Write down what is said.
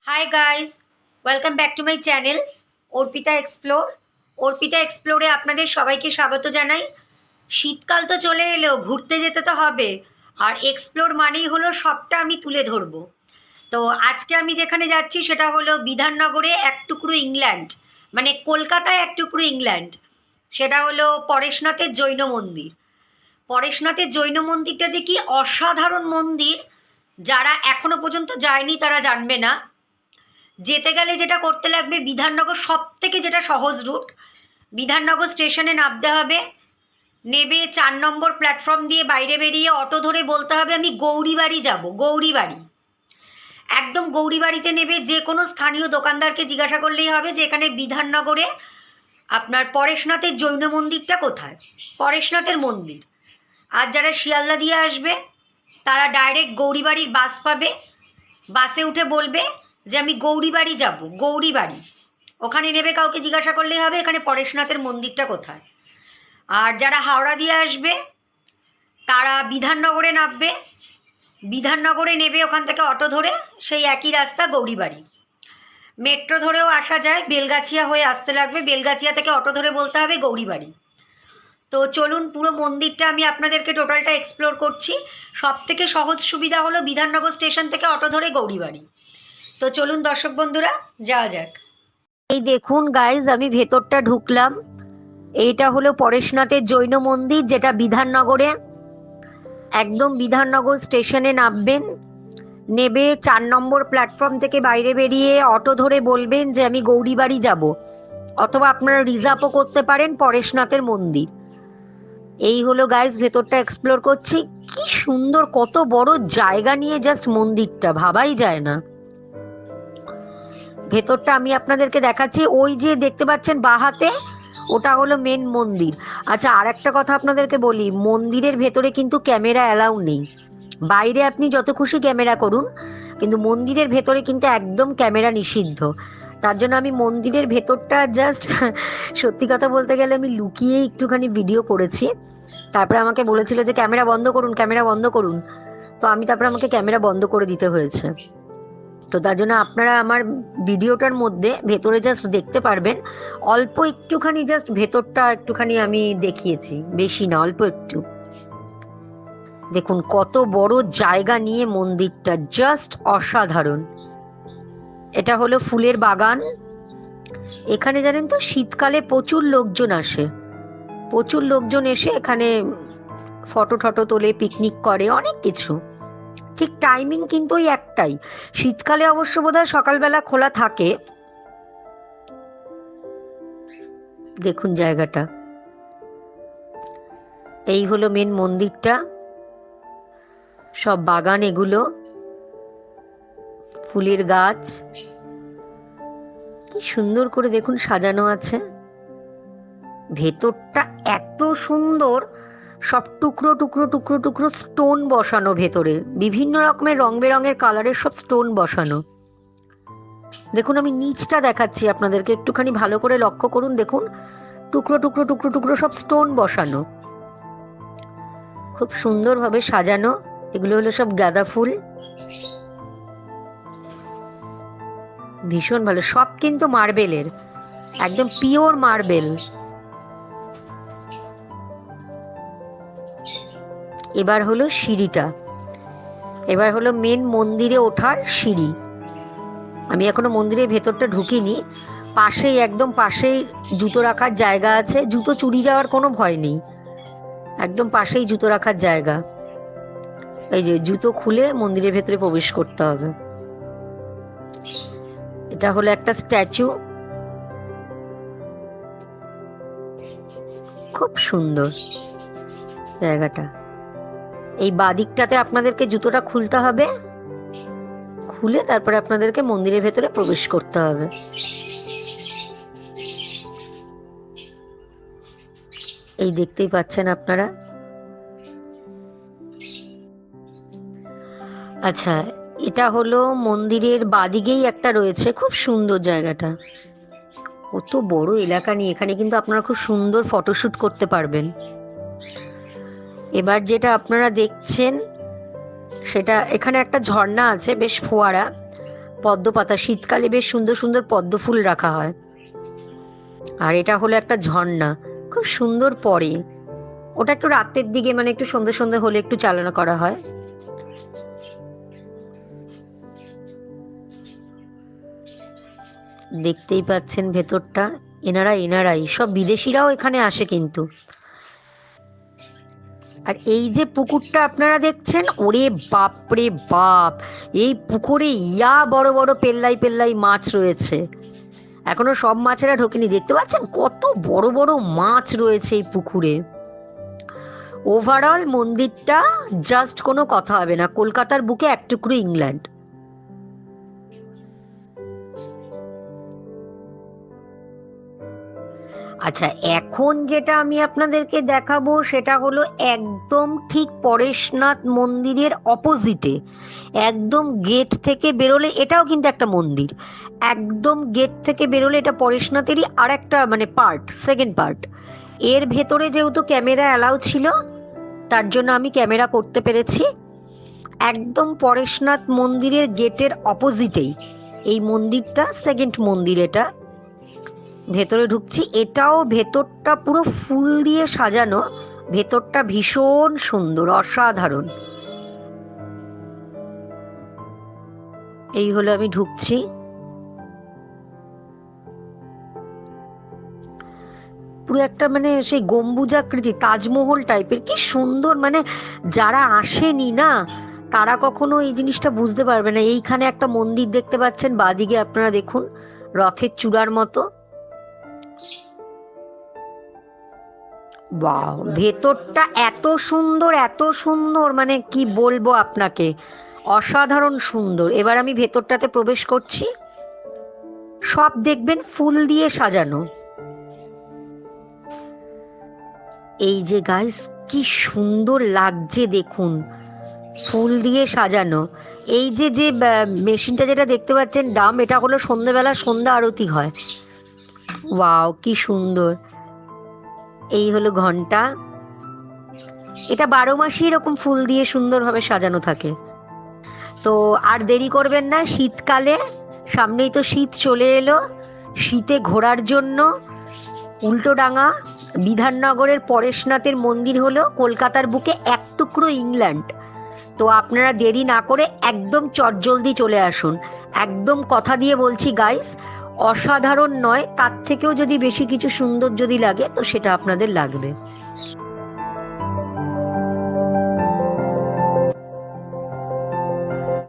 High guys, welcome back to my channel Arpita explore. Arpita এক্সপ্লোরে আপনাদের সবাইকে স্বাগত জানাই। শীতকাল তো চলে এলো, ঘুরতে যেতে তো হবে, আর এক্সপ্লোর মানেই হলো সবটা আমি তুলে ধরবো। তো আজকে আমি যেখানে যাচ্ছি সেটা হলো বিধাননগরে এক টুকরো ইংল্যান্ড, মানে কলকাতায় এক টুকরো ইংল্যান্ড। সেটা হলো পরেশনাথের জৈন মন্দির। পরেশনাথের জৈন মন্দিরটা যে কি অসাধারণ মন্দির, যারা এখনো পর্যন্ত যায়নি তারা জানবে না। যেতে গেলে যেটা করতে লাগবে, বিধাননগর সব থেকে যেটা সহজ রুট, বিধাননগর স্টেশনে নামতে হবে। নেবে 4 নম্বর প্ল্যাটফর্ম দিয়ে বাইরে বেরিয়ে অটো ধরে বলতে হবে আমি গৌরীবাড়ি যাব। গৌরীবাড়ি, একদম গৌরীবাড়িতে নেবে। যে কোনো স্থানীয় দোকানদারকে জিজ্ঞাসা করলেই হবে যে এখানে বিধাননগরে আপনার পরেশনাথের জৈন মন্দিরটা কোথায়, পরেশনাথের মন্দির। আর যারা শিয়ালদা দিয়ে আসবে তারা ডাইরেক্ট গৌরীবাড়ির বাস পাবে। বাসে উঠে বলবে যে আমি গৌরীবাড়ি যাব, গৌরীবাড়ি। ওখানে নেবে, কাউকে জিজ্ঞাসা করলেই হবে এখানে পরেশনাথের মন্দিরটা কোথায়। আর যারা হাওড়া দিয়ে আসবে তারা বিধাননগরে নামবে। বিধাননগরে নেবে, ওখান থেকে অটো ধরে সেই একই রাস্তা গৌরীবাড়ি। মেট্রো ধরেও আসা যায়, বেলগাছিয়া হয়ে আসতে লাগবে, বেলগাছিয়া থেকে অটো ধরে বলতে হবে গৌরীবাড়ি। তো চলুন, পুরো মন্দিরটা আমি আপনাদেরকে টোটালটা এক্সপ্লোর করছি। সব থেকে সহজ সুবিধা হলো বিধাননগর স্টেশন থেকে অটো ধরে গৌরীবাড়ি। তো চলুন দর্শক বন্ধুরা, যাওয়া যাক। এই দেখুন গাইজ, আমি ভেতরটা ঢুকলাম। এইটা হলো পরেশনাথের জৈন মন্দির, যেটা বিধাননগরে। একদম বিধাননগর স্টেশনে নামবেন, নেবে 4 নম্বর প্ল্যাটফর্ম থেকে বাইরে বেরিয়ে অটো ধরে বলবেন যে আমি গৌরীবাড়ি যাব, অথবা আপনারা রিজার্ভও করতে পারেন পরেশনাথের মন্দির। এই হলো গাইজ, ভেতরটা এক্সপ্লোর করছি। কি সুন্দর, কত বড় জায়গা নিয়ে জাস্ট মন্দিরটা, ভাবাই যায় না। ভেতরটা আমি আপনাদেরকে দেখাচ্ছি। ওই যে দেখতে পাচ্ছেন বাহাতে, ওটা হলো মেন মন্দির। আচ্ছা, আর একটা কথা আপনাদেরকে বলি, মন্দিরের ভেতরে কিন্তু ক্যামেরা অ্যালাউ নেই। বাইরে আপনি যত খুশি ক্যামেরা করুন, কিন্তু মন্দিরের ভেতরে কিন্তু একদম ক্যামেরা নিষিদ্ধ। তার জন্য আমি মন্দিরের ভেতরটা জাস্ট সত্যি কথা বলতে গেলে আমি লুকিয়ে একটুখানি ভিডিও করেছি। তারপরে আমাকে বলেছিল যে ক্যামেরা বন্ধ করুন, ক্যামেরা বন্ধ করুন। তো আমি তারপরে আমাকে ক্যামেরা বন্ধ করে দিতে হয়েছে। তো তার জন্য আপনারা আমার ভিডিওটার মধ্যে ভেতরে জাস্ট দেখতে পারবেন অল্প একটুখানি, জাস্ট ভেতরটা একটুখানি আমি দেখিয়েছি, বেশি না, অল্প একটু। দেখুন কত বড় জায়গা নিয়ে মন্দিরটা, জাস্ট অসাধারণ। এটা হলো ফুলের বাগান। এখানে জানেন তো শীতকালে প্রচুর লোকজন আসে, প্রচুর লোকজন এসে এখানে ফটো টটো তোলে, পিকনিক করে, অনেক কিছু। ঠিক টাইমিং কিন্তু ওই একটাই। শীতকালে অবশ্য বোধহয় সকালবেলা খোলা থাকে। দেখুন জায়গাটা। এই হলো মেন মন্দিরটা, সব বাগান, এগুলো ফুলের গাছ। কি সুন্দর করে দেখুন সাজানো আছে। ভেতরটা এত সুন্দর, সব টুকরো টুকরো টুকরো টুকরো স্টোন বসানো, ভেতরে বিভিন্ন রকমের রং বেরঙের কালারের সব স্টোন বসানো। দেখুন আমি নিচটা দেখাচ্ছি আপনাদেরকে, একটুখানি ভালো করে লক্ষ্য করুন। দেখুন টুকরো টুকরো টুকরো টুকরো সব স্টোন বসানো, খুব সুন্দরভাবে সাজানো। এগুলো হলো সব গাঁদা ফুল, ভীষণ ভালো। সব কিন্তু মার্বেলের, একদম পিওর মার্বেল। এবার হলো সিঁড়িটা, এবার হলো মেন মন্দিরে ওঠার সিঁড়ি। আমি এখনো মন্দিরের ভেতরটা ঢুকিনি। পাশেই, একদম পাশেই জুতো রাখার জায়গা আছে, জুতো চুরি যাওয়ার কোনো ভয় নেই। একদম পাশেই জুতো রাখার জায়গা। এই যে জুতো খুলে মন্দিরের ভেতরে প্রবেশ করতে হবে। এটা হলো একটা স্ট্যাচু, খুব সুন্দর জায়গাটা। এই বাদিকটাতে আপনাদেরকে জুতোটা খুলতে হবে, খুলে তারপরে আপনাদেরকে মন্দিরের ভেতরে প্রবেশ করতে হবে। এই দেখতেই পাচ্ছেন আপনারা। আচ্ছা, এটা হলো মন্দিরের বাদিকেই একটা রয়েছে, খুব সুন্দর জায়গাটা। কত বড় এলাকা নিয়ে, এখানে কিন্তু আপনারা খুব সুন্দর ফটোশুট করতে পারবেন। এবার যেটা আপনারা দেখছেন সেটা, এখানে একটা ঝর্ণা আছে, বেশ ফোয়ারা। পদ্ম পাতা, শীতকালে বেশ সুন্দর সুন্দর পদ্ম ফুল রাখা হয়। আর এটা হলো একটা ঝর্ণা, খুব সুন্দর পড়ে। ওটা একটু রাতের দিকে, মানে একটু সন্ধ্যে সন্ধ্যে হলে একটু চালনা করা হয়। দেখতেই পাচ্ছেন ভেতরটা। এনারাই সব বিদেশিরাও এখানে আসে কিন্তু। আর এই যে পুকুরটা আপনারা দেখছেন, ওরে বাপরে বাপ, এই পুকুরে বড় বড় পেল্লাই পেল্লাই মাছ রয়েছে। এখনো সব মাছেরা ঢোকেনি। দেখতে পাচ্ছেন কত বড় বড় মাছ রয়েছে এই পুকুরে। ওভারঅল মন্দিরটা জাস্ট কোনো কথা হবে না, কলকাতার বুকে এক টুকরো ইংল্যান্ড। আচ্ছা, এখন যেটা আমি আপনাদেরকে দেখাবো সেটা হলো একদম ঠিক পরেশনাথ মন্দিরের অপোজিটে, একদম গেট থেকে বেরোলে, এটাও কিন্তু একটা মন্দির, একদম গেট থেকে বেরোলে এটা পরেশনাথেরই আর একটা মানে পার্ট, সেকেন্ড পার্ট। এর ভেতরে যেহেতু ক্যামেরা অ্যালাউ ছিল, তার জন্য আমি ক্যামেরা করতে পেরেছি। একদম পরেশনাথ মন্দিরের গেটের অপোজিটেই এই মন্দিরটা, সেকেন্ড মন্দির এটা। ভেতরে ঢুকছি, এটাও ভেতরটা পুরো ফুল দিয়ে সাজানো, ভেতরটা ভীষণ সুন্দর, অসাধারণ। এই হলো, আমি ঢুকছি। পুরো একটা মানে সেই গম্বুজাকৃতি, তাজমহল টাইপের, কি সুন্দর। মানে যারা আসেনি না, তারা কখনো এই জিনিসটা বুঝতে পারবে না। এইখানে একটা মন্দির দেখতে পাচ্ছেন, বাদিকে আপনারা দেখুন, রথের চূড়ার মতো। বাহ, ভেতরটা এত সুন্দর, এত সুন্দর, মানে কি বলবো আপনাকে, অসাধারণ সুন্দর। এবার আমি ভেতরটাতে প্রবেশ করছি। সব দেখবেন ফুল দিয়ে সাজানো। এই যে গাইস, কি সুন্দর লাগছে দেখুন, ফুল দিয়ে সাজানো। এই যে যে মেশিনটা যেটা দেখতে পাচ্ছেন ডাম, এটা হলো সন্ধ্যেবেলা সন্ধ্যা আরতি হয়। ওয়াও, কি সুন্দর। এই হলো ঘন্টা, এটা 12 মাসই এরকম ফুল দিয়ে সুন্দরভাবে সাজানো থাকে। তো আর দেরি করবেন না, শীতকালে সামনেই তো শীত চলে এলো, শীতে ঘোরার জন্য উল্টোডাঙা বিধাননগরের পরেশনাথের মন্দির হলো কলকাতার বুকে এক টুকরো ইংল্যান্ড। তো আপনারা দেরি না করে একদম চটজলদি চলে আসুন। একদম কথা দিয়ে বলছি গাইস, অসাধারণ নয়, তার থেকেও যদি বেশি কিছু সুন্দর যদি লাগে তো সেটা আপনাদের লাগবে।